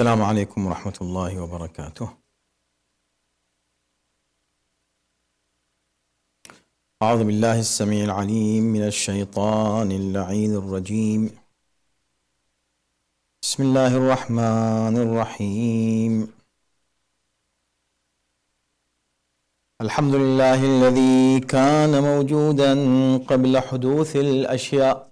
السلام عليكم ورحمة الله وبركاته. أعوذ بالله السميع العليم من الشيطان اللعين الرجيم. بسم الله الرحمن الرحيم. الحمد لله الذي كان موجودا قبل حدوث الأشياء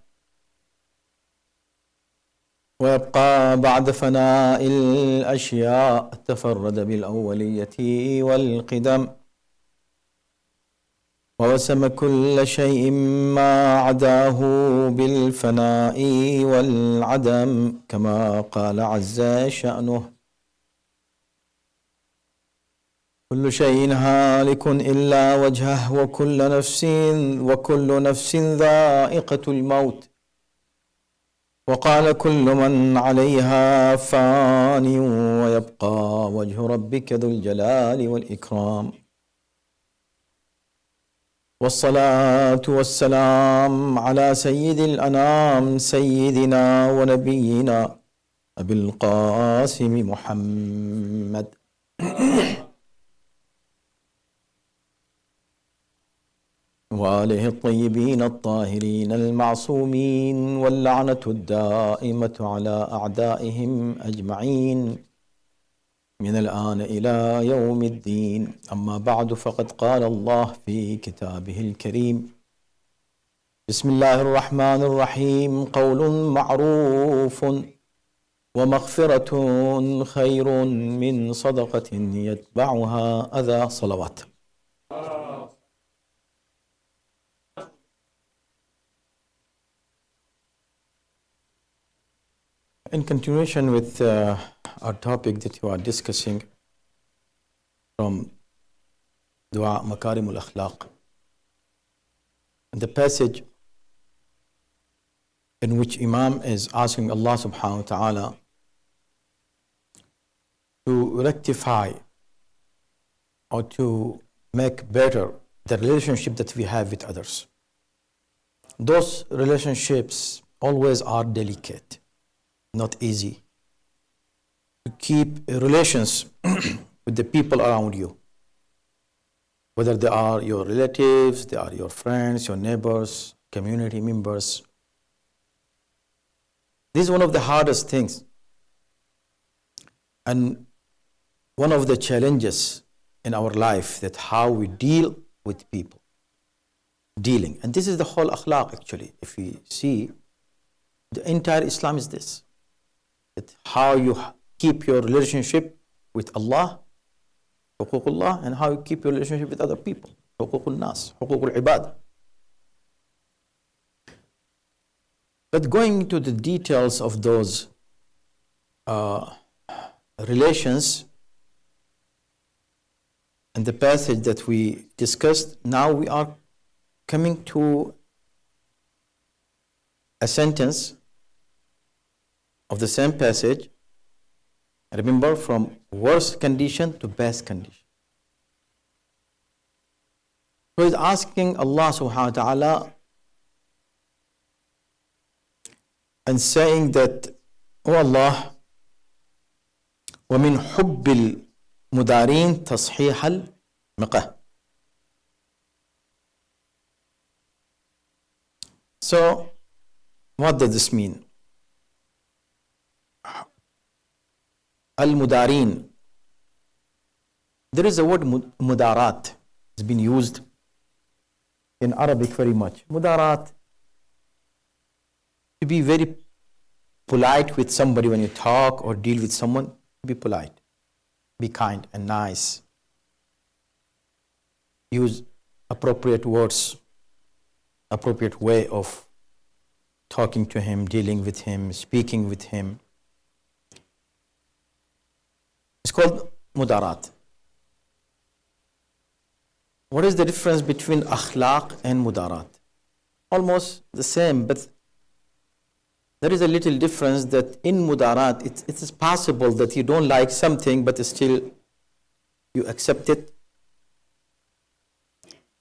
ويبقى بعد فناء الأشياء، تفرد بالأولية والقدم ووسم كل شيء ما عداه بالفناء والعدم، كما قال عز شأنه: كل شيء هالك إلا وجهه وكل نفس ذائقة الموت، وقال كل من عليها فان ويبقى وجه ربك ذو الجلال والإكرام. والصلاة والسلام على سيد الأنام سيدنا ونبينا أبي القاسم محمد وآله الطيبين الطاهرين المعصومين، واللعنة الدائمة على أعدائهم أجمعين من الآن إلى يوم الدين. أما بعد، فقد قال الله في كتابه الكريم: بسم الله الرحمن الرحيم. قول معروف ومغفرة خير من صدقة يتبعها أذى. صلوات. In continuation with our topic that you are discussing from Dua Makarim al-Akhlaq, the passage in which Imam is asking Allah subhanahu wa ta'ala to rectify or to make better the relationship that we have with others. Those relationships always are delicate, not easy to keep relations with the people around you, whether they are your relatives, they are your friends, your neighbors, community members. This is one of the hardest things and one of the challenges in our life, that how we deal with people, dealing. And this is the whole akhlaq actually. If we see, the entire Islam is this: that how you keep your relationship with Allah, huququllah, and how you keep your relationship with other people, huququl nas, huququl ibad. But going into the details of those relations and the passage that we discussed, now we are coming to a sentence of the same passage. Remember, from worst condition to best condition. So he's asking Allah subhanahu wa ta'ala and saying that, "O Allah, وَمِنْ حُبِّ الْمُدَارِينَ تَصْحِيحَ الْمِقَةِ." So, what does this mean? Al-Mudarin. There is a word mudarat. It's been used in Arabic very much. Mudarat, to be very polite with somebody when you talk or deal with someone. Be polite, be kind and nice. Use appropriate words, appropriate way of talking to him, dealing with him, speaking with him. It's called mudarat. What is the difference between akhlaq and mudarat? Almost the same, but there is a little difference, that in mudarat, it is possible that you don't like something, but still you accept it.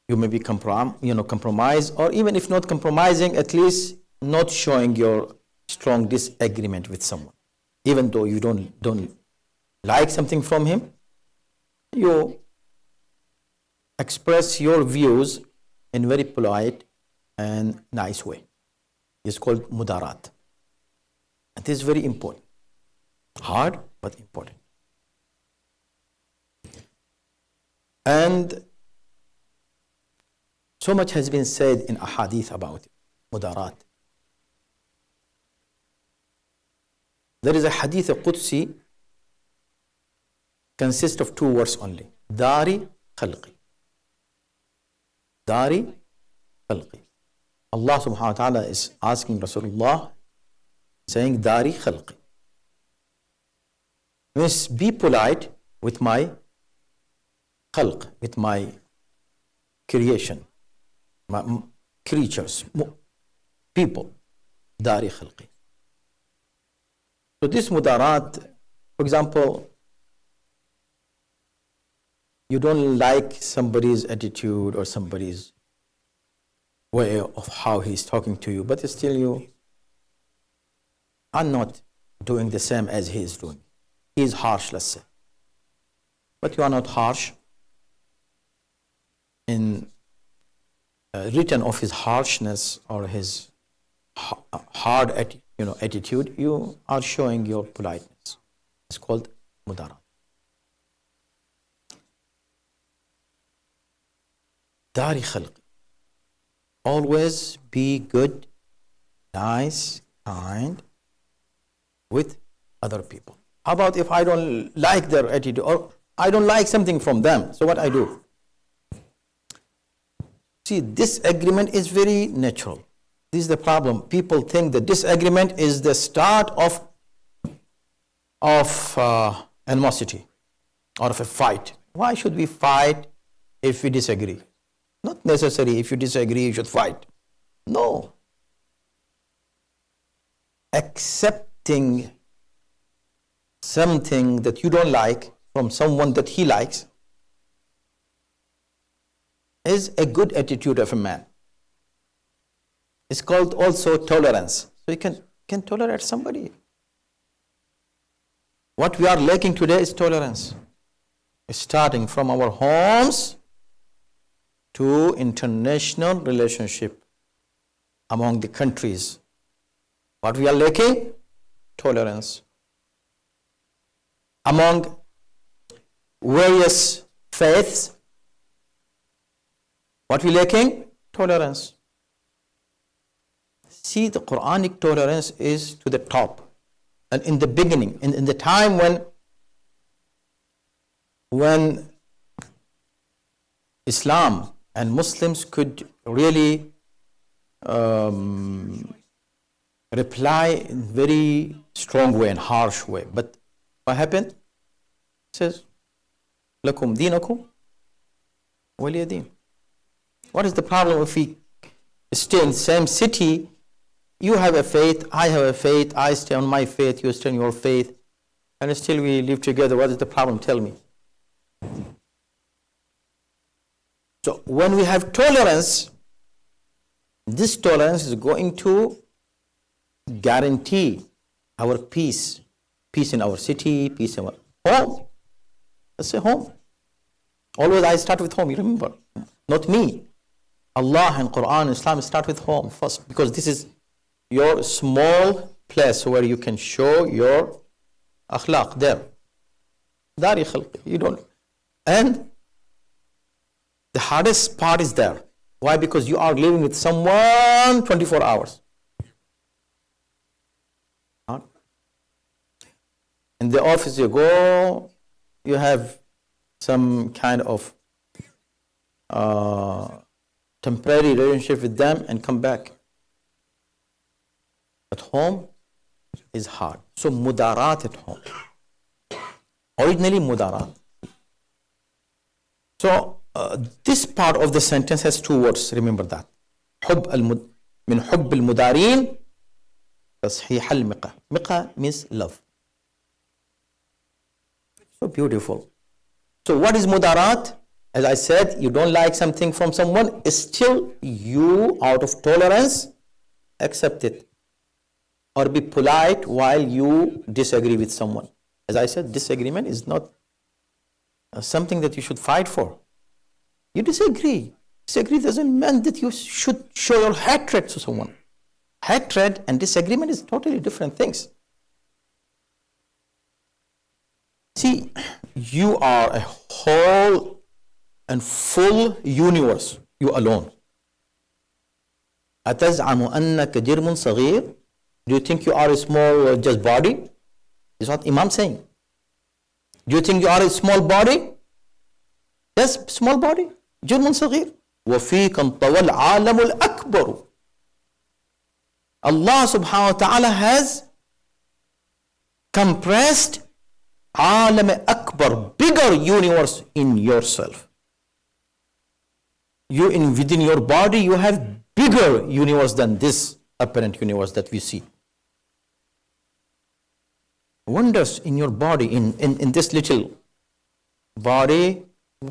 You may be compromise, or even if not compromising, at least not showing your strong disagreement with someone, even though you don't like something from him, you express your views in very polite and nice way. It's called mudarat. And this is very important. Hard, but important. And so much has been said in ahadith about it, mudarat. There is a hadith Qudsi, consists of 2 words only. Dari khalqi. Dari khalqi. Allah subhanahu wa ta'ala is asking Rasulullah, saying, Dari khalqi. Means be polite with my khalq, with my creation, my creatures, people. Dari khalqi. So this mudarat, for example, you don't like somebody's attitude or somebody's way of how he's talking to you, but still you are not doing the same as he is doing. He is harsh, let's say. But you are not harsh in written of his harshness or his hard attitude. You are showing your politeness. It's called mudarat. Dari khalqi. Always be good, nice, kind with other people. How about if I don't like their attitude or I don't like something from them? So what I do? See, disagreement is very natural. This is the problem. People think that disagreement is the start of animosity or of a fight. Why should we fight if we disagree? Not necessary. If you disagree, you should fight. No. Accepting something that you don't like from someone that he likes is a good attitude of a man. It's called also tolerance. So you can tolerate somebody. What we are lacking today is tolerance. Starting from our homes to international relationship among the countries. What we are lacking? Tolerance. Among various faiths, what we lacking? Tolerance. See, the Quranic tolerance is to the top. And in the beginning, in the time when Islam and Muslims could really reply in very strong way and harsh way. But what happened? It says, Lakum dinakum waliya din. What is the problem if we stay in the same city? You have a faith, I have a faith, I stay on my faith, you stay on your faith, and still we live together. What is the problem? Tell me. So when we have tolerance, this tolerance is going to guarantee our peace. Peace in our city, peace in our home. Let's say home. Always I start with home, you remember. Not me. Allah and Quran and Islam start with home first, because this is your small place where you can show your akhlaq there. Dari khalqi. You don't. And the hardest part is there. Why? Because you are living with someone 24 hours. In the office you go, you have some kind of temporary relationship with them and come back. At home is hard. So mudarat at home. Originally mudarat. So this part of the sentence has 2 words. Remember that. من حب المدارين تصحيح المقة. Miqa means love. So beautiful. So what is mudarat? As I said, you don't like something from someone, still you, out of tolerance, accept it. Or be polite while you disagree with someone. As I said, disagreement is not something that you should fight for. You disagree. Disagree doesn't mean that you should show your hatred to someone. Hatred and disagreement is totally different things. See, you are a whole and full universe, you alone. أَتَزْعَمُ أَنَّكَ جِرْمٌ صَغِيرٌ. Do you think you are a small just body? This is what Imam saying. Do you think you are a small body? Yes, small body. جرم صغير. وَفِيكَ انطوى العالم الأكبر. Allah subhanahu wa ta'ala has compressed عالم أكبر, bigger universe in yourself. You within your body, you have bigger universe than this apparent universe that we see. Wonders in your body, in this little body,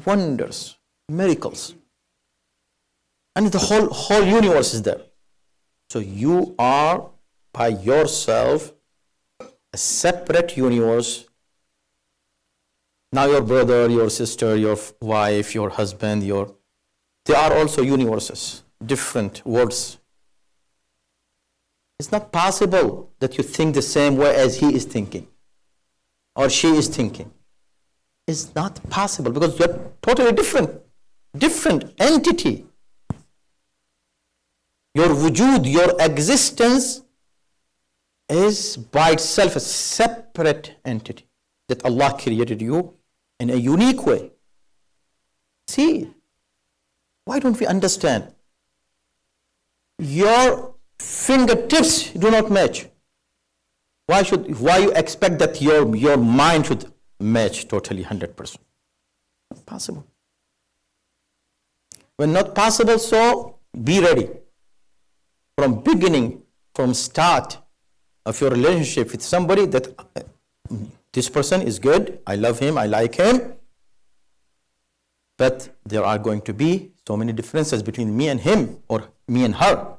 wonders, miracles. And the whole universe is there. So you are by yourself a separate universe. Now your brother, your sister, your wife, your husband, they are also universes, different worlds. It's not possible that you think the same way as he is thinking or she is thinking. It's not possible because you're totally different entity. Your wujud, your existence is by itself a separate entity that Allah created you in a unique way. See, why don't we understand? Your fingertips do not match. Why you expect that your mind should match totally 100%? Not possible. When not possible, so be ready. From beginning, from start of your relationship with somebody, that this person is good, I love him, I like him, but there are going to be so many differences between me and him or me and her.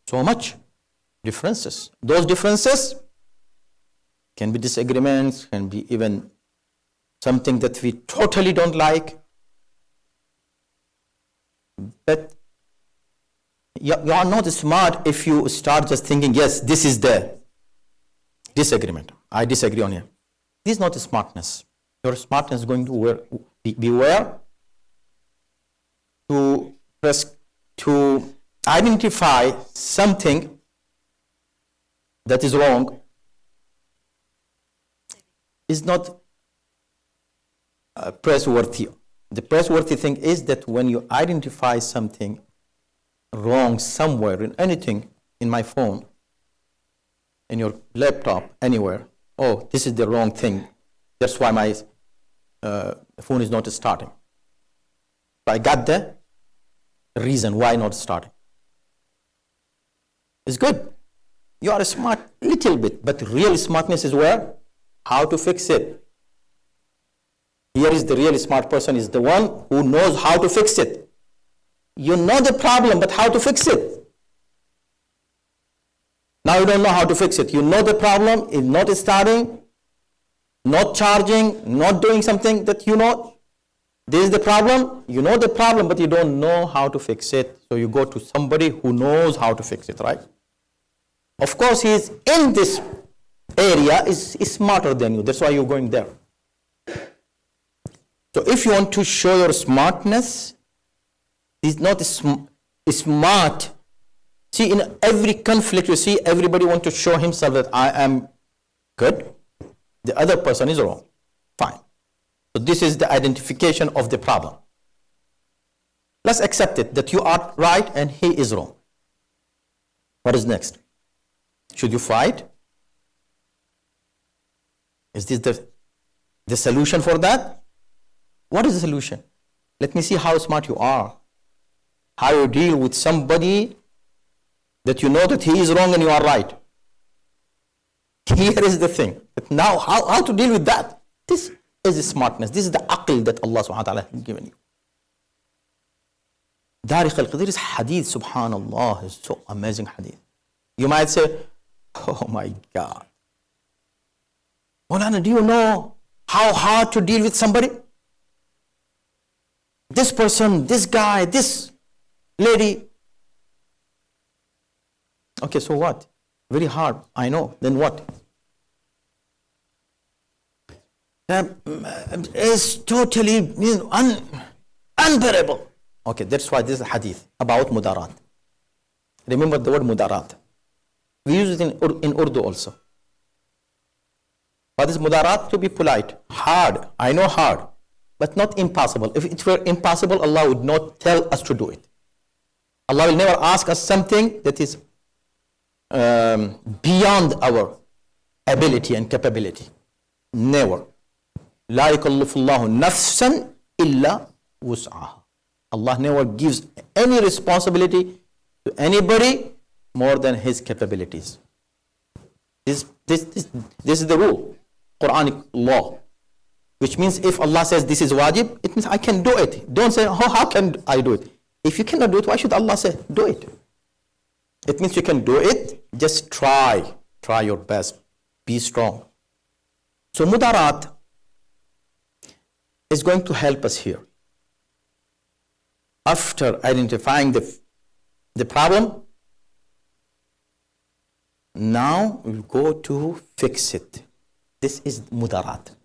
So much differences. Those differences can be disagreements, can be even something that we totally don't like. But you are not smart if you start just thinking, yes, this is the disagreement. I disagree on here. This is not a smartness. Your smartness is going to be where? To identify something that is wrong is not praiseworthy. The praiseworthy thing is that when you identify something wrong somewhere in anything, in my phone, in your laptop, anywhere, oh, this is the wrong thing. That's why my phone is not starting. So I got the reason why not starting. It's good. You are smart little bit, but real smartness is where? How to fix it. Here is the really smart person is the one who knows how to fix it. You know the problem, but how to fix it? Now you don't know how to fix it. You know the problem is not starting, not charging, not doing something that you know. This is the problem. You know the problem, but you don't know how to fix it. So you go to somebody who knows how to fix it, right? Of course, he is in this area, is smarter than you. That's why you're going there. So if you want to show your smartness, it's not smart. See, in every conflict you see, everybody wants to show himself that I am good. The other person is wrong. Fine. So this is the identification of the problem. Let's accept it, that you are right and he is wrong. What is next? Should you fight? Is this the solution for that? What is the solution? Let me see how smart you are. How you deal with somebody that you know that he is wrong and you are right. Here is the thing. But now, how to deal with that? This is the smartness. This is the aql that Allah subhanahu wa ta'ala has given you. Tariq al-Qadir is hadith, subhanallah, is so amazing hadith. You might say, oh my God. Maulana, do you know how hard to deal with somebody? This person, this guy, this lady. Okay, so what? Very hard, I know. Then what? It's totally unbearable. Okay, that's why this is a hadith about mudarat. Remember the word mudarat. We use it in Urdu also. What is mudarat? To be polite. Hard. I know hard. But not impossible. If it were impossible, Allah would not tell us to do it. Allah will never ask us something that is beyond our ability and capability. Never. لا يكلف الله نفسا إلا وسعها. Allah never gives any responsibility to anybody more than his capabilities. This is the rule, Quranic law. Which means if Allah says this is wajib, it means I can do it. Don't say, oh, how can I do it? If you cannot do it, why should Allah say, do it? It means you can do it, just try. Try your best. Be strong. So mudarat is going to help us here. After identifying the problem, now we'll go to fix it. This is mudarat.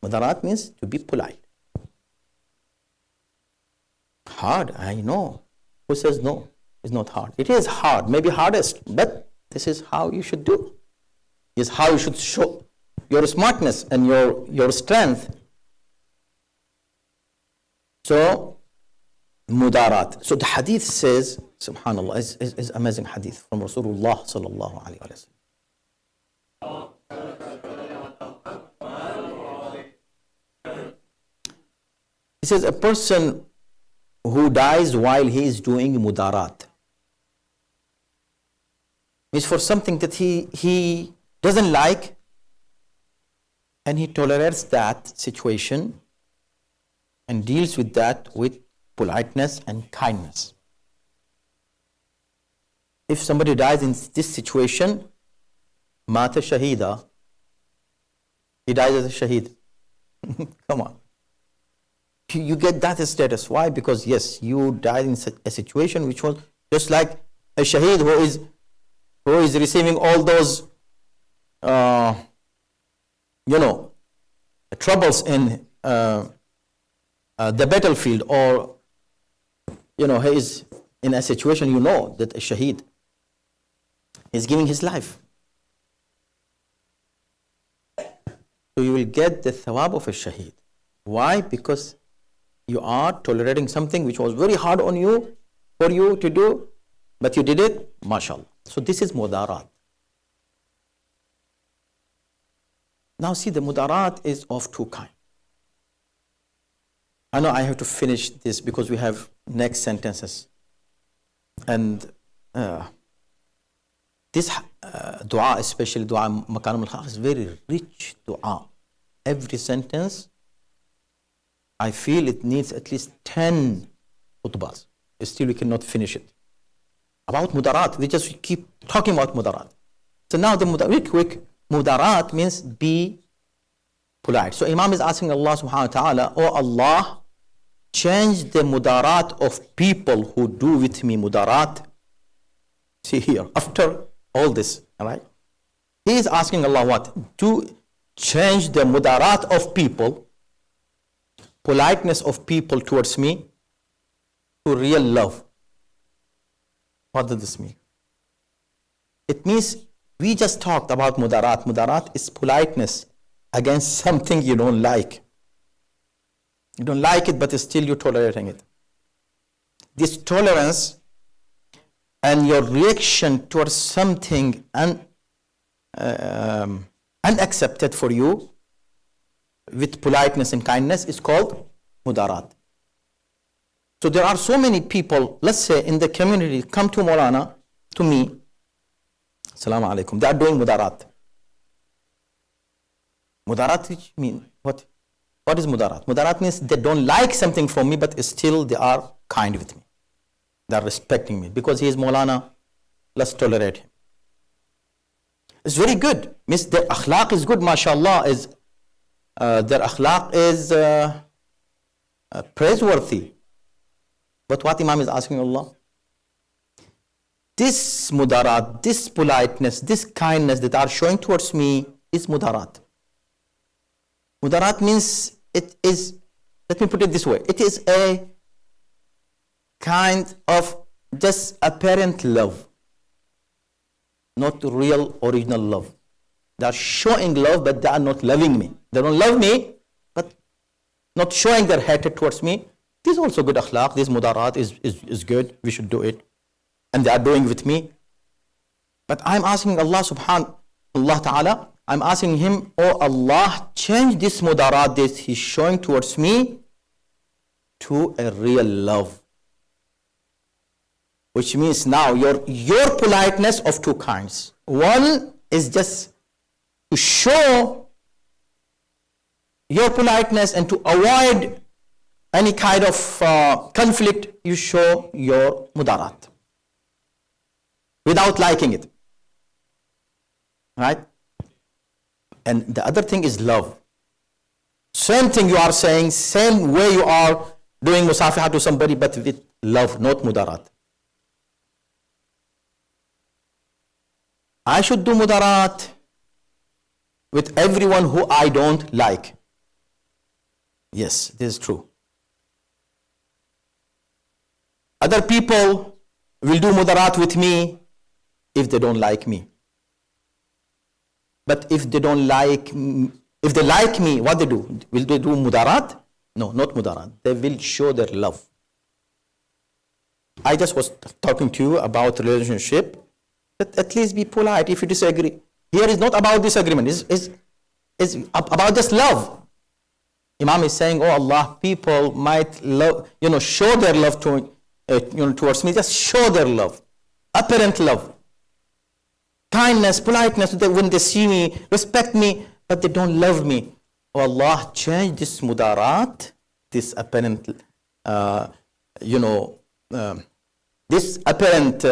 Mudarat means to be polite. Hard, I know. Who says no? It's not hard. It is hard, maybe hardest, but this is how you should do. This is how you should show your smartness and your strength. So, mudarat. So the hadith says, subhanallah, is amazing hadith from Rasulullah sallallahu alayhi wa sallam. He says a person who dies while he is doing mudarat is for something that he doesn't like, and he tolerates that situation and deals with that with politeness and kindness. If somebody dies in this situation, mata shahida, he dies as a shaheed. Come on. You get that status. Why? Because yes, you died in a situation which was just like a shaheed who is receiving all those, troubles in the battlefield, or he is in a situation that a shaheed is giving his life. So you will get the thawab of a shaheed. Why? Because you are tolerating something which was very hard on you, for you to do, but you did it, mashallah. So this is mudarat. Now see, the mudarat is of two kinds. I know I have to finish this because we have next sentences. And this dua, especially dua makaram al-khaq, is very rich dua. Every sentence, I feel it needs at least 10 khutbahs. Still we cannot finish it. About mudarat, we just keep talking about mudarat. So now the quick, mudarat means be polite. So Imam is asking Allah subhanahu wa ta'ala, oh Allah, change the mudarat of people who do with me mudarat. See here, after all this, all right? He is asking Allah what? To change the mudarat of people, politeness of people towards me, to real love. What does this mean? It means we just talked about mudarat. Mudarat is politeness against something you don't like. You don't like it, but still you're tolerating it. This tolerance and your reaction towards something unaccepted for you with politeness and kindness is called mudarat. So there are so many people, let's say in the community, come to Maulana, to me, Assalamu alaikum, they are doing mudarat. Mudarat means what? What is mudarat? Mudarat means they don't like something from me, but still they are kind with me. They are respecting me. Because he is Maulana, let's tolerate him. It's very good. Means their akhlaq is good, mashallah. Their akhlaq is praiseworthy. But what Imam is asking Allah? This mudarat, this politeness, this kindness that are showing towards me is mudarat. Mudarat means it is, let me put it this way, it is a kind of just apparent love, not real original love. They are showing love, but they are not loving me. They don't love me, but not showing their hatred towards me. This is also good akhlaq. This mudarat is good. We should do it. And they are doing with me. But I'm asking Allah subhanahu wa ta'ala, I'm asking him, oh Allah, change this mudarat that he's showing towards me to a real love. Which means now your politeness of two kinds. One is just to show your politeness and to avoid any kind of conflict, you show your mudarat without liking it. Right? And the other thing is love. Same thing you are saying, same way you are doing musafiha to somebody, but with love, not mudarat. I should do mudarat with everyone who I don't like. Yes, this is true. Other people will do mudarat with me if they don't like me. But if they don't like, if they like me, what they do? Will they do mudarat? No, not mudarat. They will show their love. I just was talking to you about relationship. But at least be polite if you disagree. Here is not about disagreement. It's about just love. Imam is saying, oh Allah, people might love, show their love towards me. Just show their love, apparent love, kindness, politeness. When they see me, respect me, but they don't love me. Oh Allah, change this mudarat, this apparent, this apparent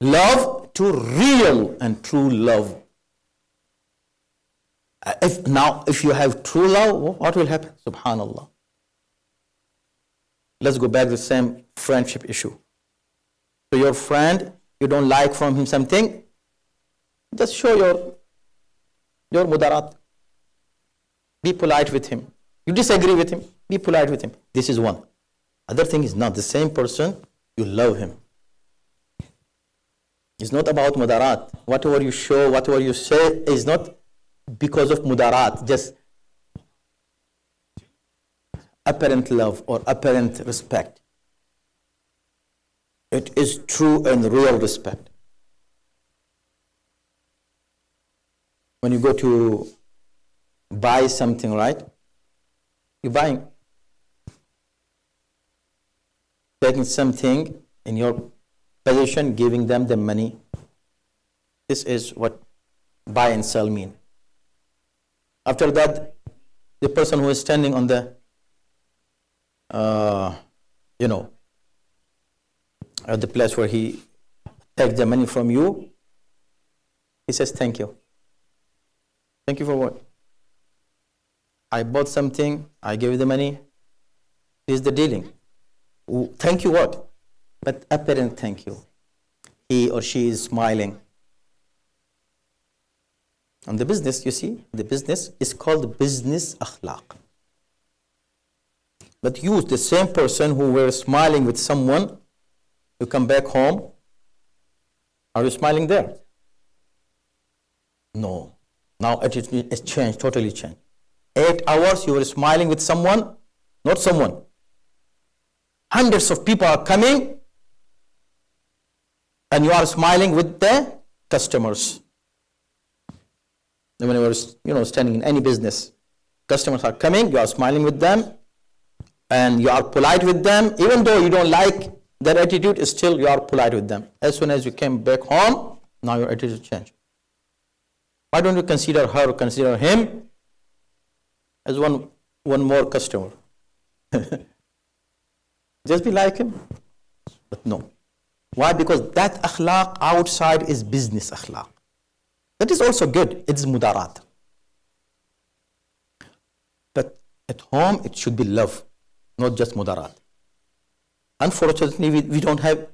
love to real and true love. If you have true love, what will happen? Subhanallah. Let's go back to the same friendship issue. So your friend, you don't like from him something, just show your mudarat. Be polite with him. You disagree with him, be polite with him. This is one. Other thing is not the same person, you love him. It's not about mudarat. Whatever you show, whatever you say is not because of mudarat, just apparent love or apparent respect. It is true and real respect. When you go to buy something, right? You're buying, taking something in your possession, giving them the money. This is what buy and sell mean. After that, the person who is standing on the, at the place where he takes the money from you, he says, thank you. Thank you for what? I bought something, I gave you the money. This is the dealing. Thank you what? But apparent thank you. He or she is smiling. And the business, you see, the business is called business akhlaq. But use the same person who were smiling with someone, you come back home, are you smiling there? No. Now it's changed, totally changed. 8 hours you were smiling with someone, not someone. Hundreds of people are coming, and you are smiling with the customers. When you are, standing in any business, customers are coming, you are smiling with them, and you are polite with them. Even though you don't like their attitude, still you are polite with them. As soon as you came back home, now your attitude changed. Why don't you consider her or consider him as one more customer? Just be like him. But no. Why? Because that akhlaq outside is business akhlaq. That is also good. It's mudarat. But at home, it should be love, not just mudarat. Unfortunately, we don't have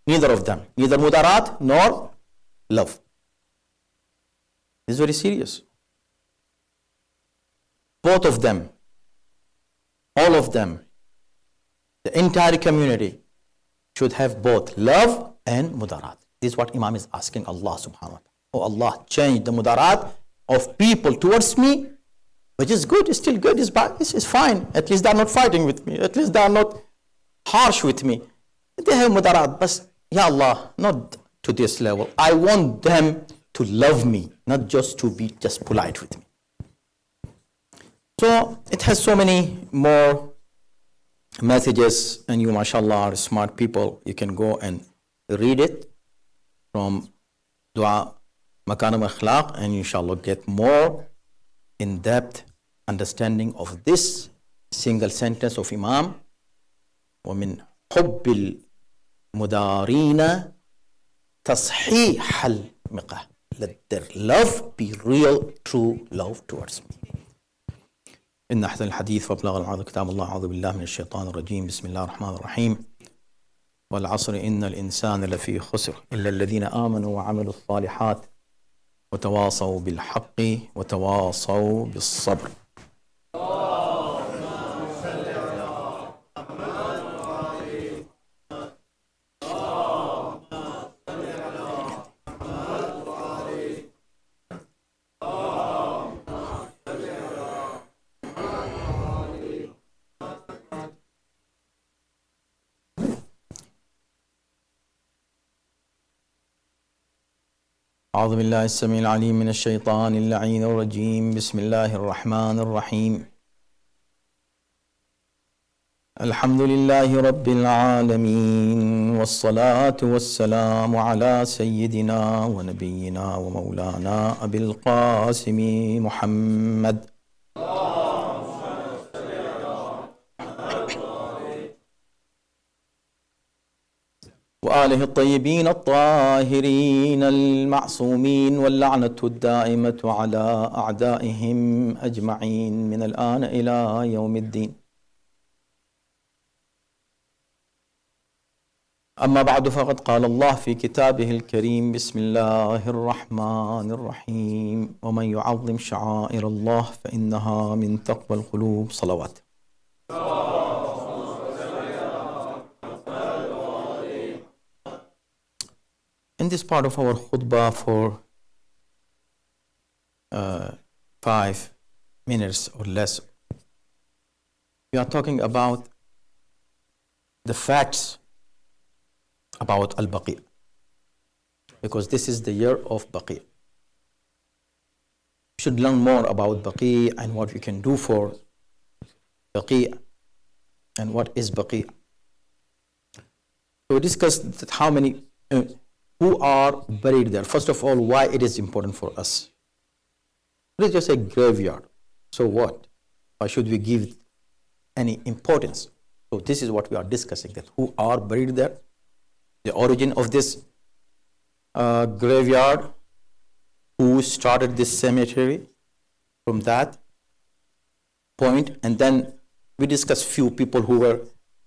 neither of them, neither mudarat nor love. It's very serious. Both of them, all of them, the entire community should have both love and mudarat. This is what Imam is asking Allah subhanahu wa ta'ala. Oh Allah, change the mudarat of people towards me, which is good, it's still good, it's bad, it's fine. At least they are not fighting with me. At least they are not harsh with me. They have mudarat, but Ya Allah, not to this level. I want them to love me, not just to be just polite with me. So it has so many more messages, and you, mashallah, are smart people. You can go and read it from Dua Makarim Akhlaq, and inshallah get more in-depth understanding of this single sentence of Imam. وَمِنْ حُبِّ الْمُدَارِينَ تَصْحِيحَ الْمِقَةِ. Let their love be real, true love towards me. إن أحسن الحديث وأبلغ الوعظ كتاب الله. أعوذ بالله من الشيطان الرجيم. بسم الله الرحمن الرحيم. والعصر إن الإنسان لفي خسر إلا الذين آمنوا وعملوا الصالحات وتواصوا بالحق وتواصوا بالصبر. أعوذ بالله السميع العليم من الشيطان اللعين الرجيم. بسم الله الرحمن الرحيم. الحمد لله رب العالمين والصلاة والسلام على سيدنا ونبينا ومولانا أبي القاسم محمد وآله الطيبين الطاهرين المعصومين واللعنة الدائمة على أعدائهم أجمعين من الآن إلى يوم الدين. أما بعد فقد قال الله في كتابه الكريم. بسم الله الرحمن الرحيم. ومن يعظم شعائر الله فإنها من تقوى القلوب. صلوات. In this part of our khutbah for 5 minutes or less, we are talking about the facts about Al-Baqi, because this is the year of Baqi. We should learn more about Baqi and what we can do for Baqi and what is Baqi. So we discussed that how many who are buried there. First of all, why it is important for us. It is just a graveyard. So what? Why should we give any importance? So this is what we are discussing, that who are buried there, the origin of this graveyard, who started this cemetery from that point, and then we discuss few people who were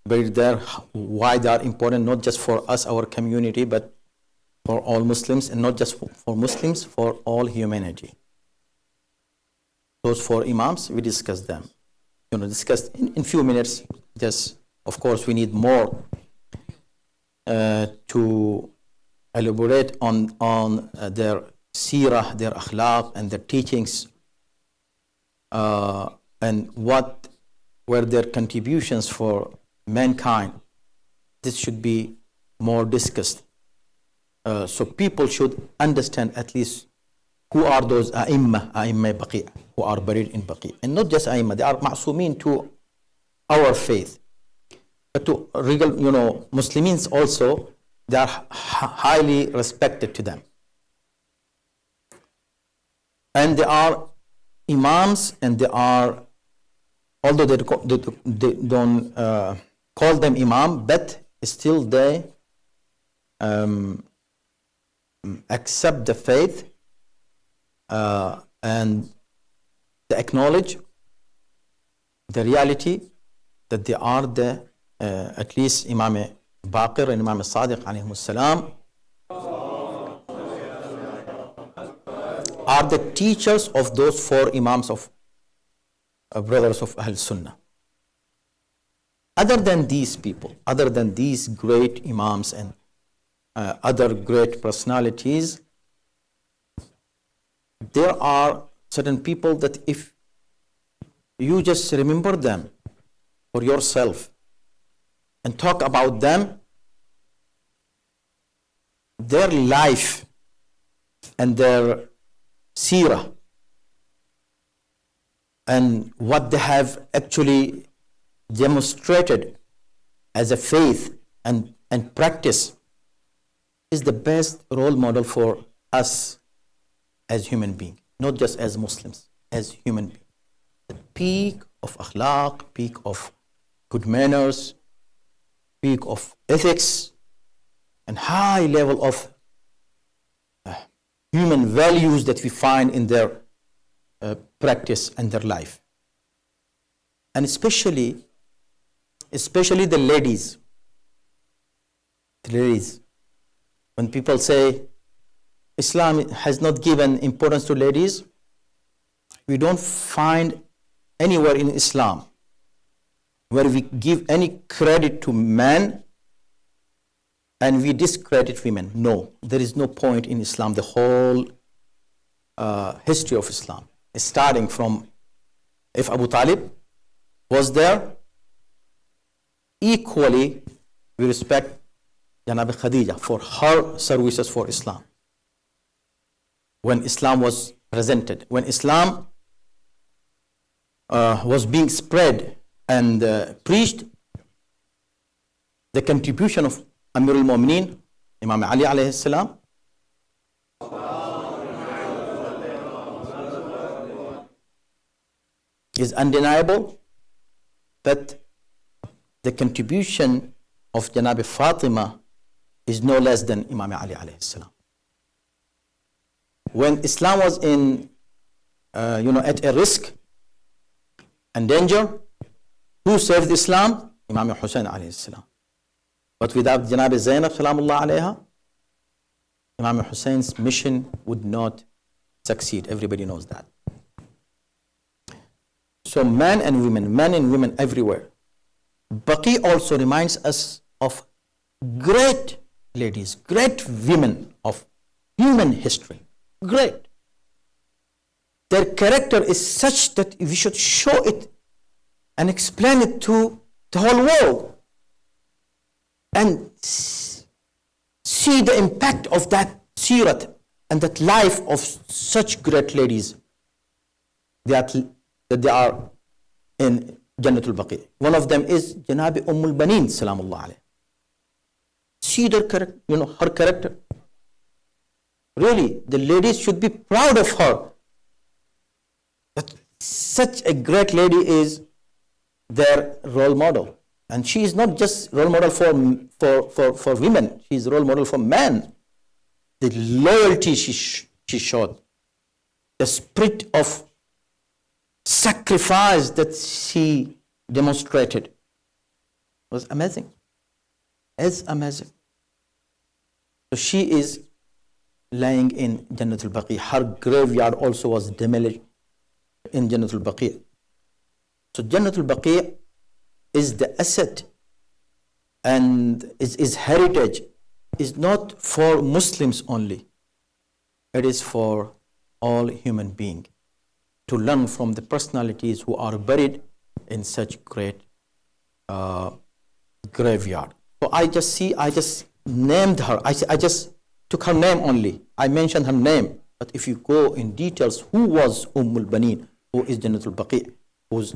buried there, why they are important, not just for us, our community, but for all Muslims, and not just for Muslims, for all humanity. Those 4 Imams, we discussed them. Discussed in few minutes. Just, of course, we need more to elaborate on their seerah, their akhlaq, and their teachings, and what were their contributions for mankind. This should be more discussed. So people should understand at least who are those A'imma Baqi, who are buried in Baqi. And not just A'imma, they are ma'sumin to our faith. But to real, Muslims also, they are highly respected to them. And they are Imams, and they are, although they don't call them Imam, but still they accept the faith and they acknowledge the reality that they are the, at least Imam Baqir and Imam Sadiq alayhim salam are the teachers of those four Imams of brothers of Ahl Sunnah. Other than these people, other than these great Imams and other great personalities, there are certain people that if you just remember them for yourself and talk about them, their life and their seerah and what they have actually demonstrated as a faith and practice is the best role model for us as human beings, not just as Muslims, as human beings. The peak of akhlaq, peak of good manners, peak of ethics, and high level of human values that we find in their practice and their life. And especially the ladies. The ladies. When people say Islam has not given importance to ladies, we don't find anywhere in Islam where we give any credit to men and we discredit women. No, there is no point in Islam. The whole history of Islam is starting from if Abu Talib was there, equally we respect Janab Khadija for her services for Islam. When Islam was presented, when Islam was being spread and preached, the contribution of Amir al-Mu'mineen, Imam Ali alayhi salam, is undeniable, but the contribution of Janab Fatima is no less than Imam Ali alayhi salam. When Islam was in, at a risk and danger, who saved Islam? Imam Hussain alayhi salam. But without Janab Zainab salamullah alayha, Imam Hussein's mission would not succeed. Everybody knows that. So men and women everywhere. Baqi also reminds us of great ladies, great women of human history. Great. Their character is such that we should show it and explain it to the whole world and see the impact of that seerat and that life of such great ladies that they are in Jannatul Baqi. One of them is Janabi Ummul Baneen salamullah alayh. See their character, her character. Really, the ladies should be proud of her. That such a great lady is their role model. And she is not just role model for women, she is role model for men. The loyalty she showed, the spirit of sacrifice that she demonstrated was amazing. It's amazing. So she is lying in Jannatul Baqi. Her graveyard also was demolished in Jannatul Baqi. So Jannatul Baqi is the asset and is heritage, is not for Muslims only. It is for all human beings to learn from the personalities who are buried in such great graveyard. So I just named her. I just took her name only. I mentioned her name. But if you go in details, who was Ummul Baneen, who is Jannatul Baqi, whose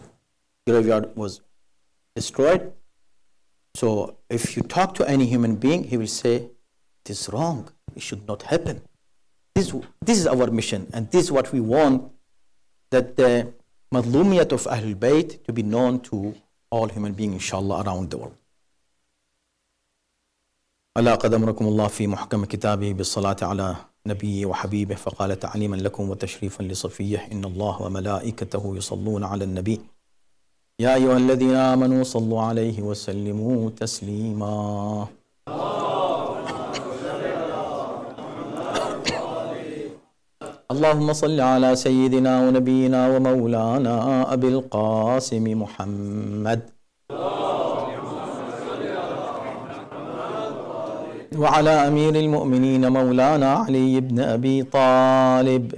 graveyard was destroyed? So if you talk to any human being, he will say, this is wrong. It should not happen. This is our mission, and this is what we want, that the madlumiyat of Ahlul Bayt to be known to all human beings, inshallah, around the world. ألا قد أمركم الله في محكم كتابه بالصلاة على نبيه وحبيبه، فقال تعليما لكم وتشريفا لصفيه: إن الله وملائكته يصلون على النبي يا أيها الذين آمنوا صلوا عليه وسلموا تسليما. اللهم صل على سيدنا ونبينا ومولانا أبي القاسم محمد وعلى أمير المؤمنين مولانا علي بن أبي طالب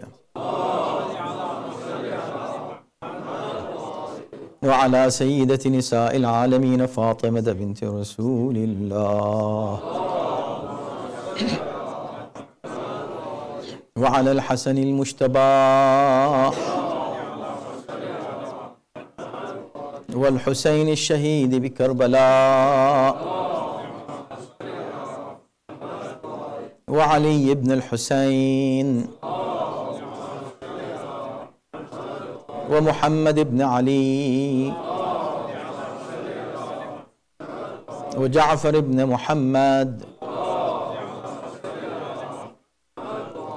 وعلى سيدة نساء العالمين فاطمة بنت رسول الله وعلى الحسن المجتبى والحسين الشهيد بكربلاء وعلي بن الحسين ومحمد بن علي وجعفر بن محمد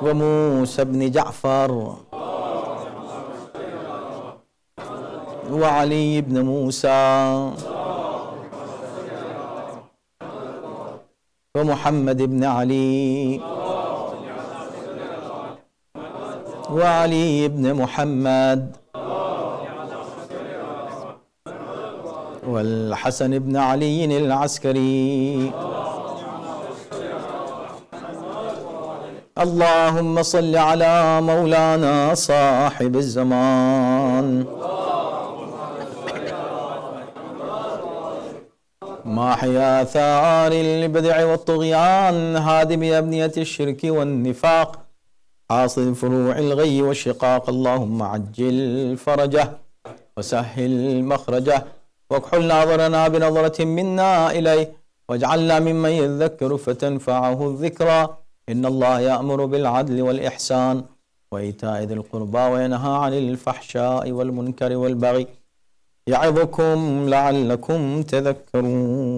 وموسى بن جعفر وعلي بن موسى ومحمد بن علي وعلي بن محمد والحسن بن علي العسكري. اللهم صل على مولانا صاحب الزمان ماحي آثار البدع والطغيان، هادم أبنية الشرك والنفاق، حاصل فروع الغي والشقاق. اللهم عجل فرجه وسهل مخرجه واكحل ناظرنا بنظرة منا إليه، واجعلنا ممن يذكر فتنفعه الذكرى. إن الله يأمر بالعدل والإحسان وإيتاء ذي القربى وينهى عن الفحشاء والمنكر والبغي، يعظكم لعلكم تذكرون.